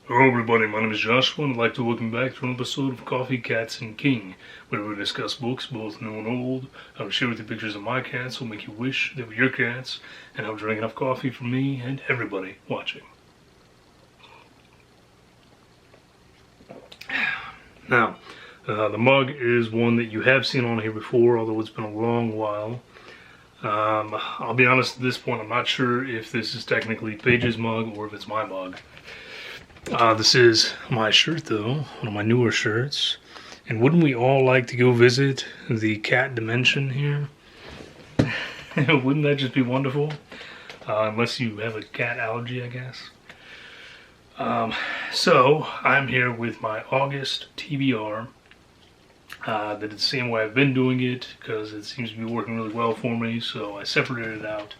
Hello everybody, my name is Joshua and I'd like to welcome back to an episode of Coffee, Cats, and King, where we discuss books, both new and old. I will share with you pictures of my cats will make you wish they were your cats, and I'll drink enough coffee for me and everybody watching. Now, the mug is one that you have seen on here before, although it's been a long while. I'll be honest, at this point I'm not sure if this is technically Paige's mug or if it's my mug. This is my shirt though, one of my newer shirts. And wouldn't we all like to go visit the cat dimension here? Wouldn't that just be wonderful? Unless you have a cat allergy, I guess. So, I'm here with my August TBR. That is the same way I've been doing it, because it seems to be working really well for me, so I separated out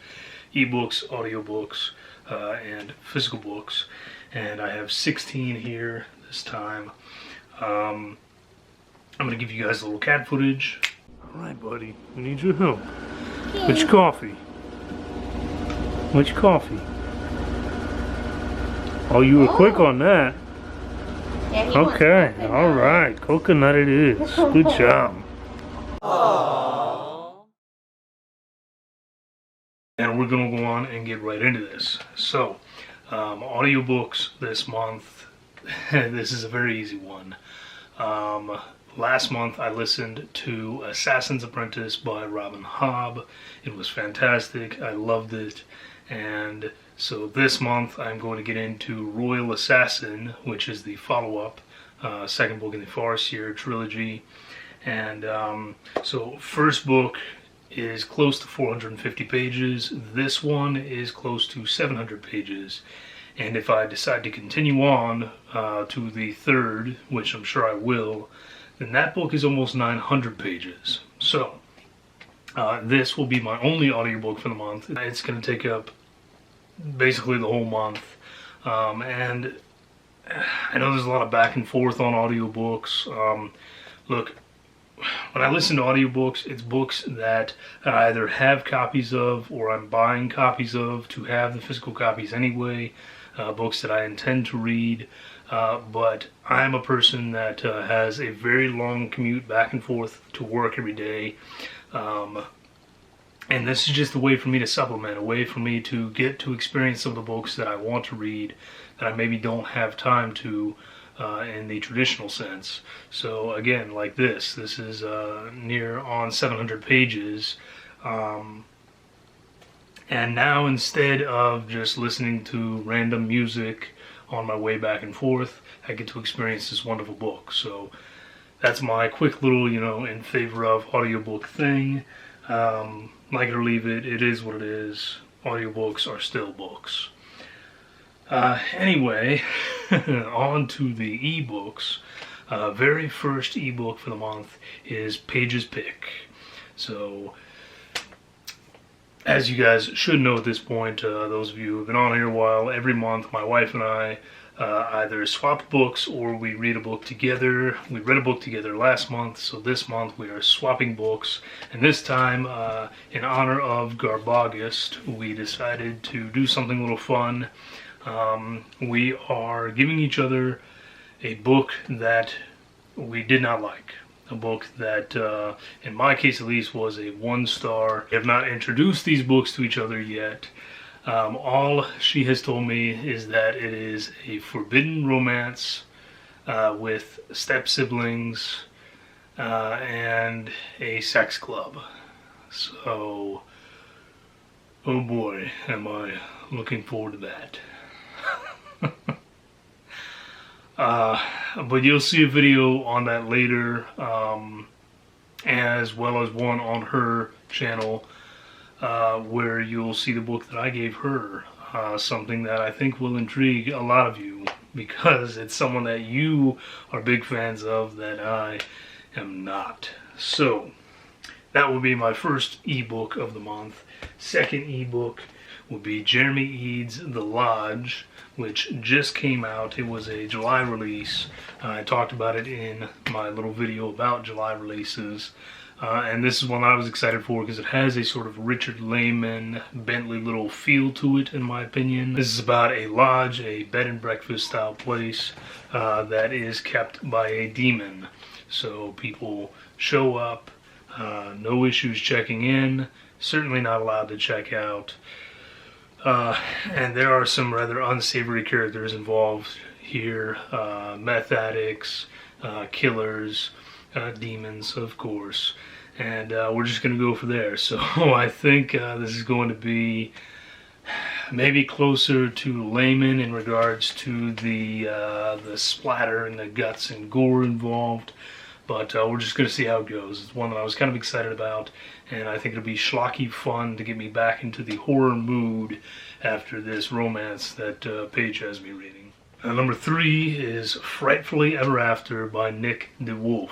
ebooks, audiobooks, and physical books. And I have 16 here this time. I'm going to give you guys a little cat footage. Alright, buddy, we need your help. Which coffee? Which coffee? Oh, you were quick on that. Yeah, okay, alright, coconut it is. Good job. Aww. And we're going to go on and get right into this. So, audiobooks this month. This is a very easy one. Last month I listened to Assassin's Apprentice by Robin Hobb. It was fantastic. I loved it. And so this month I'm going to get into Royal Assassin, which is the follow-up, second book in the Farseer trilogy. And so first book is close to 450 pages. This one is close to 700 pages. And if I decide to continue on to the third, which I'm sure I will, then that book is almost 900 pages. So, this will be my only audiobook for the month. It's going to take up basically the whole month. And I know there's a lot of back and forth on audiobooks. Look, when I listen to audiobooks, it's books that I either have copies of or I'm buying copies of to have the physical copies anyway. Books that I intend to read, but I'm a person that has a very long commute back and forth to work every day, and this is just a way for me to supplement, a way for me to get to experience some of the books that I want to read that I maybe don't have time to in the traditional sense. So again, like this is near on 700 pages. And now, instead of just listening to random music on my way back and forth, I get to experience this wonderful book. So that's my quick little, in favor of audiobook thing. Like it or leave it, it is what it is. Audiobooks are still books. Anyway, on to the ebooks. Very first ebook for the month is Paige's Pick. So, as you guys should know at this point, those of you who have been on here a while, every month my wife and I either swap books or we read a book together. We read a book together last month, so this month we are swapping books. And this time, in honor of Garbagust, we decided to do something a little fun. We are giving each other a book that we did not like. A book that, in my case at least, was a 1-star. We have not introduced these books to each other yet. All she has told me is that it is a forbidden romance with step-siblings and a sex club. So, oh boy, am I looking forward to that. But you'll see a video on that later, as well as one on her channel, where you'll see the book that I gave her, something that I think will intrigue a lot of you, because it's someone that you are big fans of that I am not. So, that will be my first ebook of the month. Second ebook would be Jeremy Eads' The Lodge, which just came out. It was a July release. I talked about it in my little video about July releases. And this is one I was excited for because it has a sort of Richard Lehman, Bentley little feel to it, in my opinion. This is about a lodge, a bed and breakfast style place that is kept by a demon. So people show up, no issues checking in, certainly not allowed to check out. And there are some rather unsavory characters involved here, meth addicts, killers, demons, of course. And we're just going to go for there. So I think this is going to be maybe closer to Layman in regards to the splatter and the guts and gore involved. But we're just going to see how it goes. It's one that I was kind of excited about, and I think it'll be schlocky fun to get me back into the horror mood after this romance that Paige has me reading. Number 3 is Frightfully Ever After by Nick DeWolf.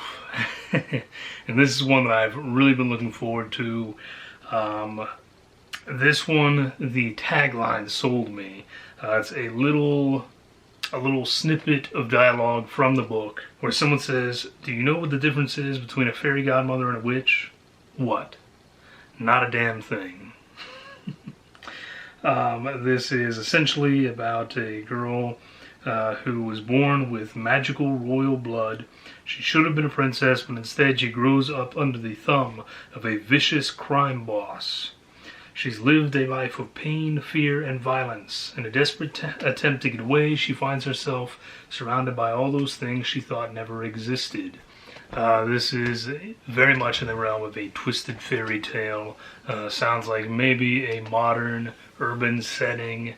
And this is one that I've really been looking forward to. This one, the tagline sold me. It's a little snippet of dialogue from the book where someone says, "Do you know what the difference is between a fairy godmother and a witch?" What? Not a damn thing. This is essentially about a girl who was born with magical royal blood. She should have been a princess, but instead she grows up under the thumb of a vicious crime boss. She's lived a life of pain, fear, and violence. In a desperate attempt to get away, she finds herself surrounded by all those things she thought never existed. This is very much in the realm of a twisted fairy tale. Sounds like maybe a modern urban setting.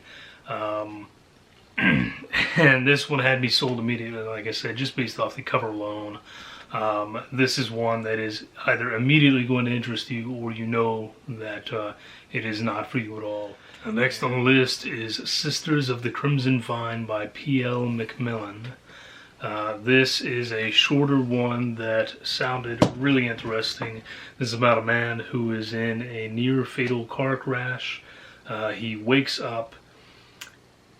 And this one had me sold immediately, like I said, just based off the cover alone. This is one that is either immediately going to interest you, or you know that it is not for you at all. Next on the list is Sisters of the Crimson Vine by P.L. Macmillan. This is a shorter one that sounded really interesting. This is about a man who is in a near-fatal car crash. He wakes up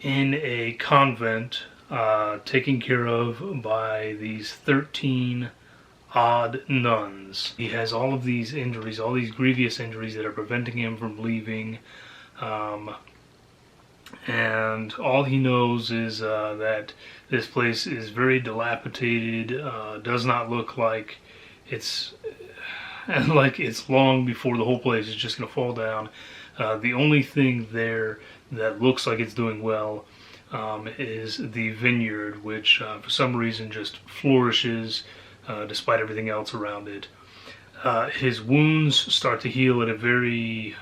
in a convent taken care of by these 13 odd nuns. He has all of these injuries, all these grievous injuries that are preventing him from leaving. And all he knows is that this place is very dilapidated, does not look like it's long before the whole place is just going to fall down. The only thing there that looks like it's doing well is the vineyard, which for some reason just flourishes despite everything else around it. His wounds start to heal at a very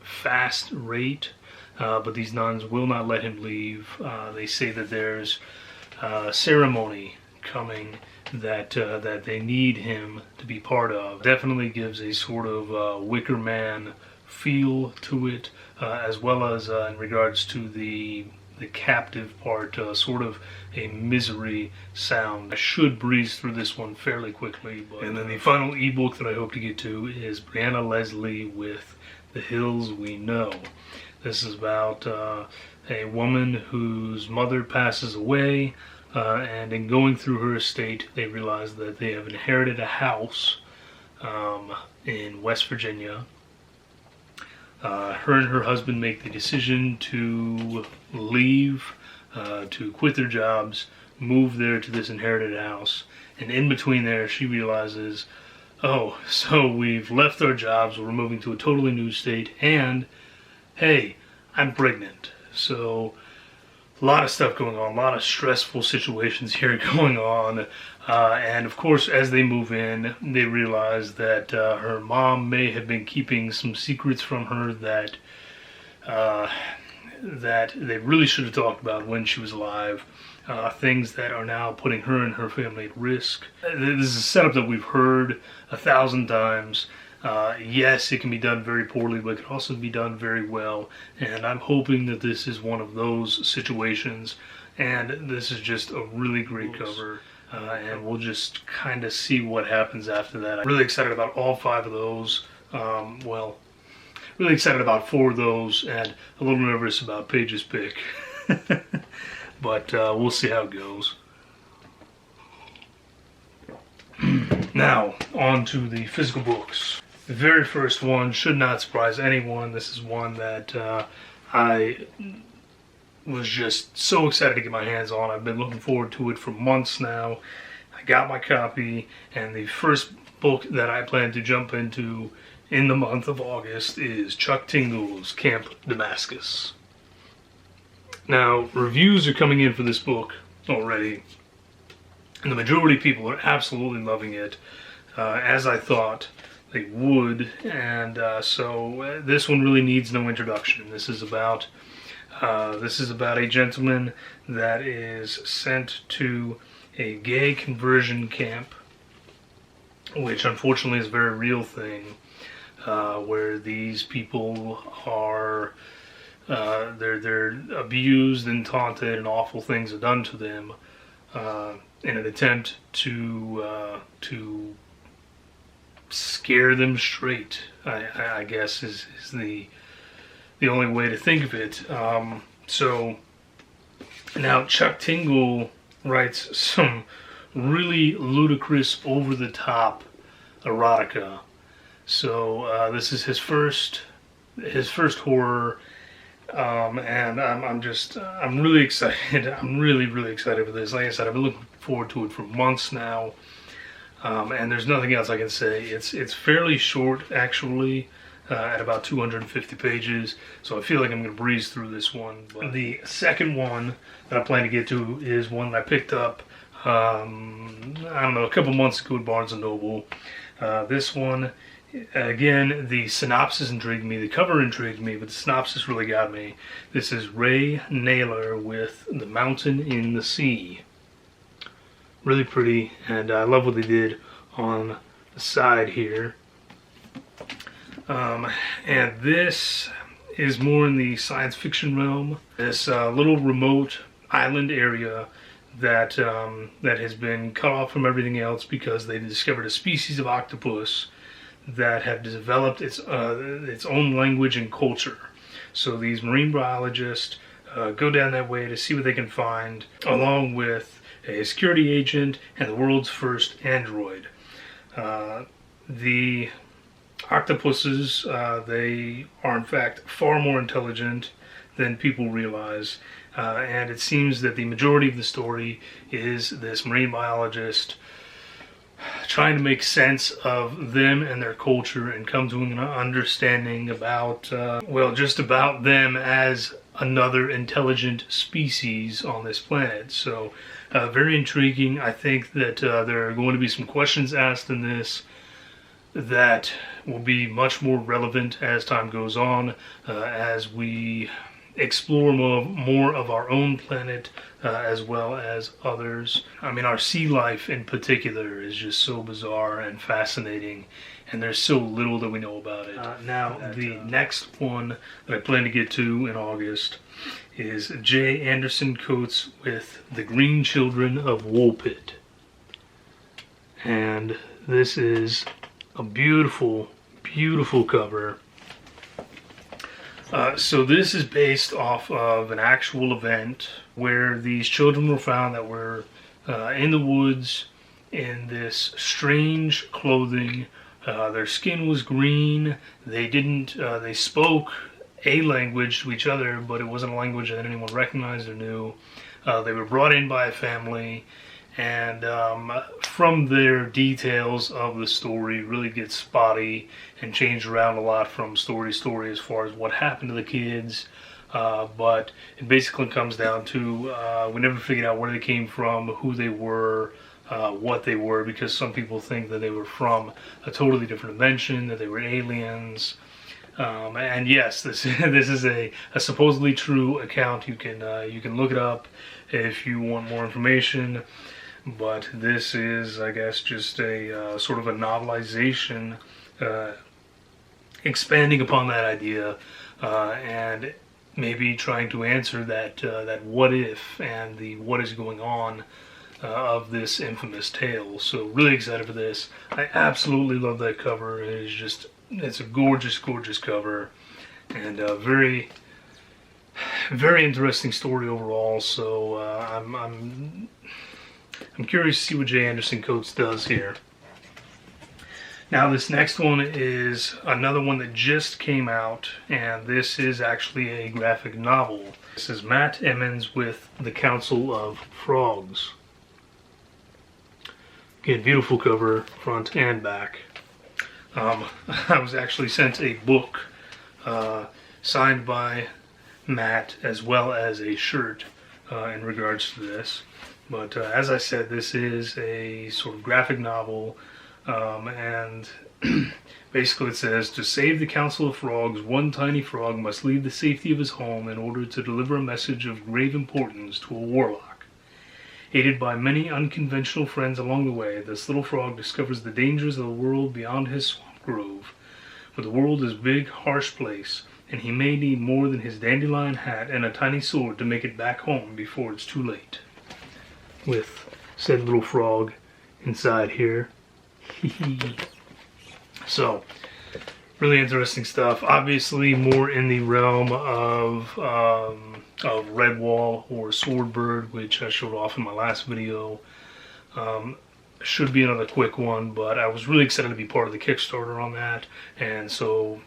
fast rate, but these nuns will not let him leave. They say that there's a ceremony coming that they need him to be part of. Definitely gives a sort of Wicker Man feel to it, as well as in regards to the captive part, sort of a misery sound. I should breeze through this one fairly quickly. And then the final ebook that I hope to get to is Brianna Leslie with The Hills We Know. This is about a woman whose mother passes away, and in going through her estate, they realize that they have inherited a house in West Virginia. Her and her husband make the decision to leave, to quit their jobs, move there to this inherited house. And in between there, she realizes, oh, so we've left our jobs, we're moving to a totally new state, and hey, I'm pregnant. So a lot of stuff going on, a lot of stressful situations here going on. And of course, as they move in, they realize that her mom may have been keeping some secrets from her that they really should have talked about when she was alive. Things that are now putting her and her family at risk. This is a setup that we've heard 1,000 times. Yes, it can be done very poorly, but it can also be done very well. And I'm hoping that this is one of those situations. And this is just a really great cover. And we'll just kind of see what happens after that. I'm really excited about all 5 of those. Well, really excited about 4 of those, and a little nervous about Paige's pick. But we'll see how it goes. Now, on to the physical books. The very first one should not surprise anyone. This is one that I was just so excited to get my hands on. I've been looking forward to it for months now. I got my copy, and the first book that I plan to jump into in the month of August is Chuck Tingle's Camp Damascus. Now, reviews are coming in for this book already, and the majority of people are absolutely loving it, as I thought they would, and so this one really needs no introduction. This is about a gentleman that is sent to a gay conversion camp, which unfortunately is a very real thing, where these people are they're abused and taunted, and awful things are done to them in an attempt to scare them straight, I guess is the only way to think of it. So now Chuck Tingle writes some really ludicrous, over-the-top erotica. So this is his first horror, and I'm really excited. I'm really excited for this. Like I said, I've been looking forward to it for months now, and there's nothing else I can say. It's fairly short, actually, at about 250 pages, so I feel like I'm going to breeze through this one. But the second one that I plan to get to is one that I picked up, I don't know, a couple months ago at Barnes & Noble. This one, again, the synopsis intrigued me, the cover intrigued me, but the synopsis really got me. This is Ray Naylor with The Mountain in the Sea. Really pretty, and I love what they did on the side here. And this is more in the science fiction realm. This little remote island area that has been cut off from everything else because they discovered a species of octopus that have developed its own language and culture. So these marine biologists go down that way to see what they can find, along with a security agent and the world's first android. The octopuses, they are in fact far more intelligent than people realize, and it seems that the majority of the story is this marine biologist trying to make sense of them and their culture and come to an understanding about, well, just about them as another intelligent species on this planet. So very intriguing. I think that there are going to be some questions asked in this that will be much more relevant as time goes on, as we explore more of our own planet, as well as others. I mean, our sea life in particular is just so bizarre and fascinating, and there's so little that we know about it. Now, the next one that I plan to get to in August is J. Anderson Coates with The Green Children of Woolpit. And this is a beautiful cover. So this is based off of an actual event where these children were found that were in the woods in this strange clothing. Their skin was green. They spoke a language to each other, but it wasn't a language that anyone recognized or knew. They were brought in by a family, and from their details of the story really gets spotty and changed around a lot from story to story as far as what happened to the kids, but it basically comes down to we never figured out where they came from, who they were, what they were, because some people think that they were from a totally different dimension, that they were aliens. And yes, this is a supposedly true account. You can look it up if you want more information. But this is, I guess, just a sort of a novelization, expanding upon that idea, and maybe trying to answer that what if and the what is going on of this infamous tale. So really excited for this. I absolutely love that cover. It's a gorgeous cover, and very interesting story overall. So I'm curious to see what J. Anderson Coates does here. Now this next one is another one that just came out, and this is actually a graphic novel. This is Matt Emmons with The Council of Frogs. Again, beautiful cover, front and back. I was actually sent a book signed by Matt, as well as a shirt in regards to this. But as I said, this is a sort of graphic novel, and basically it says, to save the Council of Frogs, one tiny frog must leave the safety of his home in order to deliver a message of grave importance to a warlock. Aided by many unconventional friends along the way, this little frog discovers the dangers of the world beyond his swamp grove. For the world is a big, harsh place, and he may need more than his dandelion hat and a tiny sword to make it back home before it's too late. With said little frog inside here. So, really interesting stuff. Obviously, more in the realm of Redwall or Swordbird, which I showed off in my last video. Should be another quick one, but I was really excited to be part of the Kickstarter on that, and so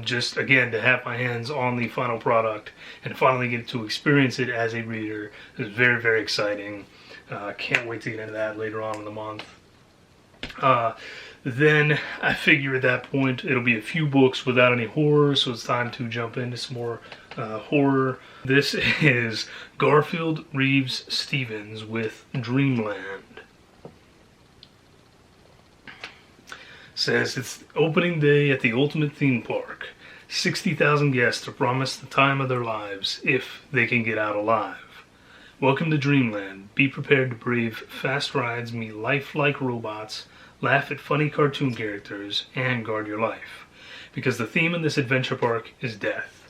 just again to have my hands on the final product and finally get to experience it as a reader is very, very exciting. Can't wait to get into that later on in the month. Then I figure at that point it'll be a few books without any horror, so it's time to jump into some more horror. This is Garfield Reeves Stevens with Dreamland. Says it's opening day at the ultimate theme park. 60,000 guests are promised the time of their lives if they can get out alive. Welcome to Dreamland. Be prepared to brave fast rides, meet lifelike robots, laugh at funny cartoon characters, and guard your life. Because the theme in this adventure park is death.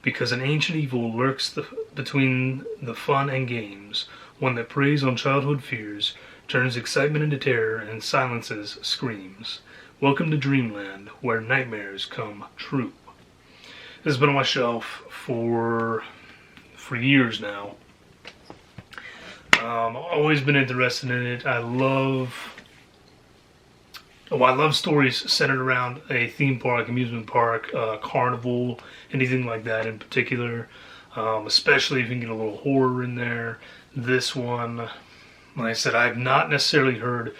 Because an ancient evil lurks between the fun and games, one that preys on childhood fears, turns excitement into terror, and silences screams. Welcome to Dreamland, where nightmares come true. This has been on my shelf for years now. Always been interested in it. I love stories centered around a theme park, amusement park, carnival, anything like that in particular. Especially if you can get a little horror in there. This one, like I said, I've not necessarily heard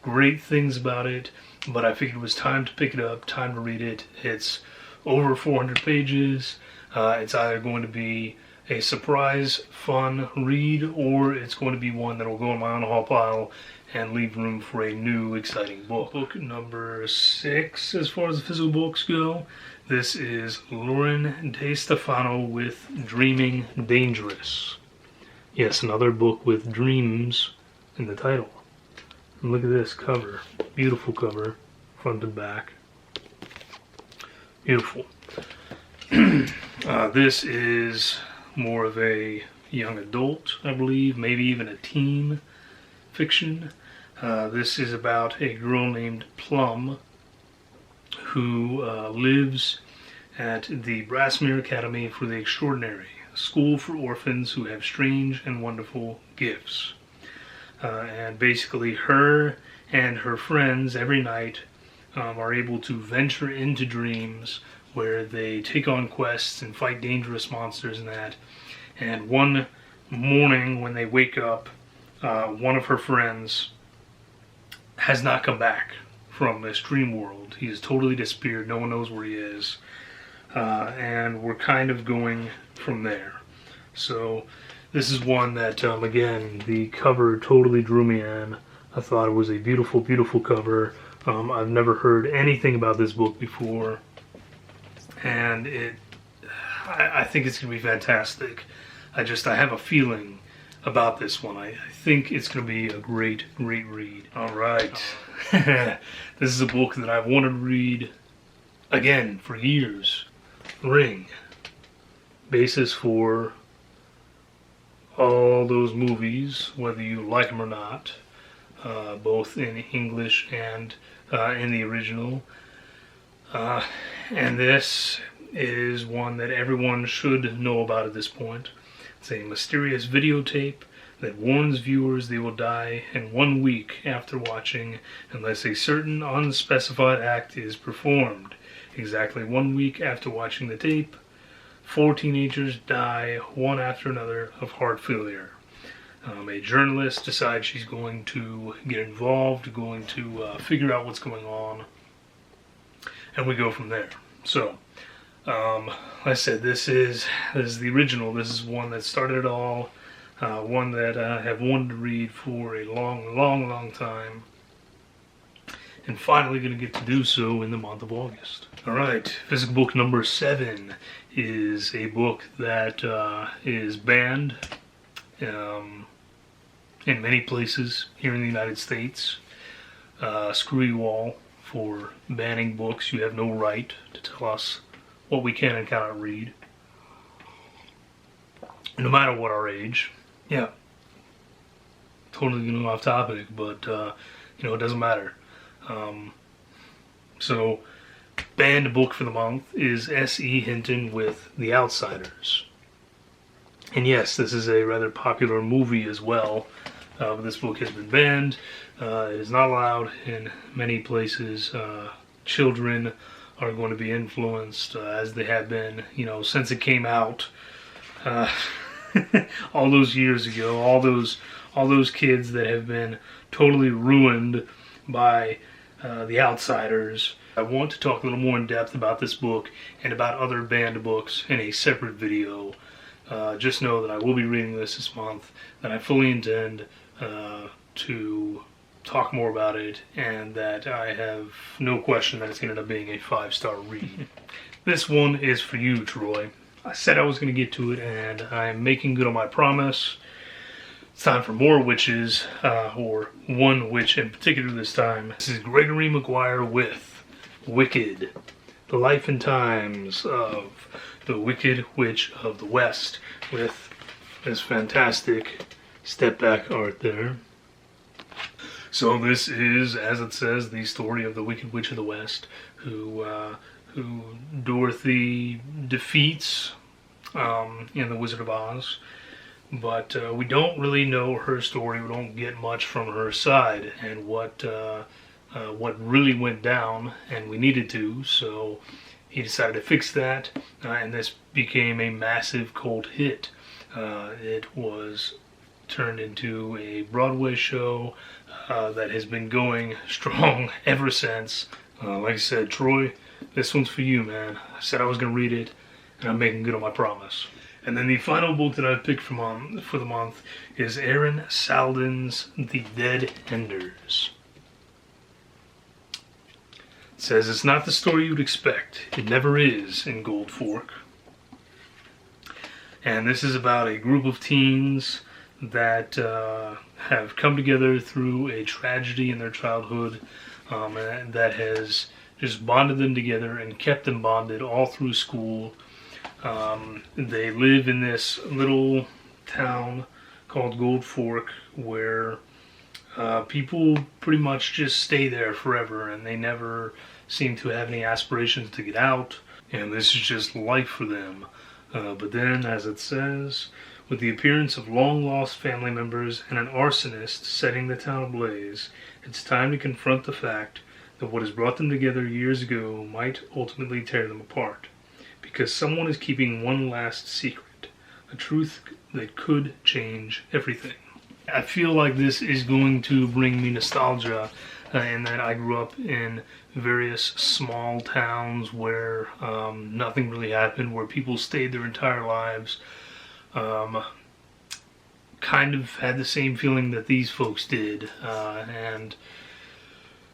great things about it, but I figured it was time to pick it up, time to read it. It's over 400 pages. It's either going to be a surprise, fun read, or it's going to be one that will go in my own haul pile and leave room for a new, exciting book. Book number 6, as far as the physical books go. This is Lauren De Stefano with Dreaming Dangerous. Yes, another book with dreams in the title. And look at this cover. Beautiful cover, front and back. Beautiful. This is more of a young adult, I believe, maybe even a teen fiction. This is about a girl named Plum who lives at the Brassmere Academy for the Extraordinary, a school for orphans who have strange and wonderful gifts. And basically her and her friends every night are able to venture into dreams where they take on quests and fight dangerous monsters and that. And one morning when they wake up, one of her friends has not come back from this dream world. He has totally disappeared. No one knows where he is. And we're kind of going from there. So this is one that, again, the cover totally drew me in. I thought it was a beautiful, beautiful cover. I've never heard anything about this book before. And I think it's going to be fantastic. I have a feeling about this one. I think it's going to be a great, great read. Alright. This is a book that I've wanted to read, again, for years. Ring. Basis for all those movies, whether you like them or not, both in English and in the original. And this is one that everyone should know about at this point. It's a mysterious videotape that warns viewers they will die in 1 week after watching unless a certain unspecified act is performed. Exactly 1 week after watching the tape, 4 teenagers die one after another of heart failure. A journalist decides she's going to get involved, going to figure out what's going on, and we go from there. So, like I said, this is the original. This is one that started it all, one that I have wanted to read for a long time, and finally going to get to do so in the month of August. Alright, physical book number 7 is a book that is banned in many places here in the United States. Screw you all for banning books. You have no right to tell us what we can and cannot read, no matter what our age. Yeah, totally getting off topic, but it doesn't matter. So, banned book for the month is S.E. Hinton with The Outsiders. And yes, this is a rather popular movie as well. But this book has been banned. It is not allowed in many places. Children are going to be influenced as they have been, since it came out all those years ago. All those kids that have been totally ruined by The Outsiders. I want to talk a little more in depth about this book and about other banned books in a separate video. Just know that I will be reading this month, that I fully intend to talk more about it, and that I have no question that it's going to end up being a 5-star read. This one is for you, Troy. I said I was going to get to it, and I'm making good on my promise. It's time for more witches, or one witch in particular this time. This is Gregory Maguire with Wicked, the life and times of the Wicked Witch of the West, with this fantastic step back art there. So this is, as it says, the story of the Wicked Witch of the West, who Dorothy defeats in The Wizard of Oz. But we don't really know her story. We don't get much from her side and what really went down, and we needed to. So he decided to fix that, and this became a massive cult hit. It was turned into a Broadway show that has been going strong ever since. Like I said, Troy, this one's for you, man. I said I was going to read it, and I'm making good on my promise. And then the final book that I've picked for the month is Aaron Salden's The Dead Enders. It says, it's not the story you'd expect. It never is in Gold Fork. And this is about a group of teens that have come together through a tragedy in their childhood, and that has just bonded them together and kept them bonded all through school. They live in this little town called Gold Fork, where people pretty much just stay there forever, and they never seem to have any aspirations to get out, and this is just life for them. But then, as it says, with the appearance of long-lost family members and an arsonist setting the town ablaze, it's time to confront the fact that what has brought them together years ago might ultimately tear them apart. Because someone is keeping one last secret, a truth that could change everything. I feel like this is going to bring me nostalgia, in that I grew up in various small towns where nothing really happened, where people stayed their entire lives. Kind of had the same feeling that these folks did, and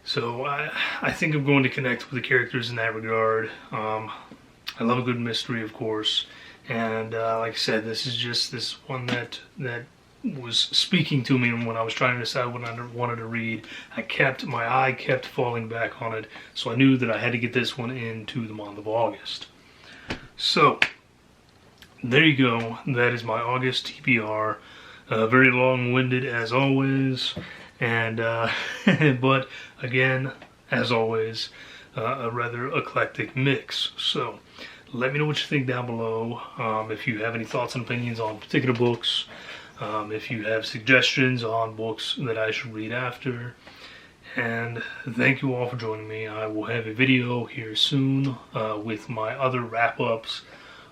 so I think I'm going to connect with the characters in that regard. I love a good mystery, of course, and like I said, this is just this one that was speaking to me when I was trying to decide what I wanted to read. My eye kept falling back on it, so I knew that I had to get this one into the month of August. So, there you go. That is my August TBR. Very long-winded as always, and but again, as always, a rather eclectic mix. So, let me know what you think down below. If you have any thoughts and opinions on particular books, if you have suggestions on books that I should read after. And thank you all for joining me. I will have a video here soon with my other wrap-ups,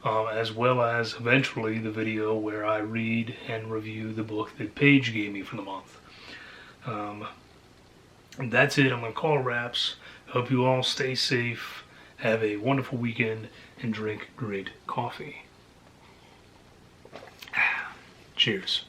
as well as eventually the video where I read and review the book that Paige gave me for the month. That's it. I'm going to call it wraps. Hope you all stay safe, have a wonderful weekend, and drink great coffee. Cheers.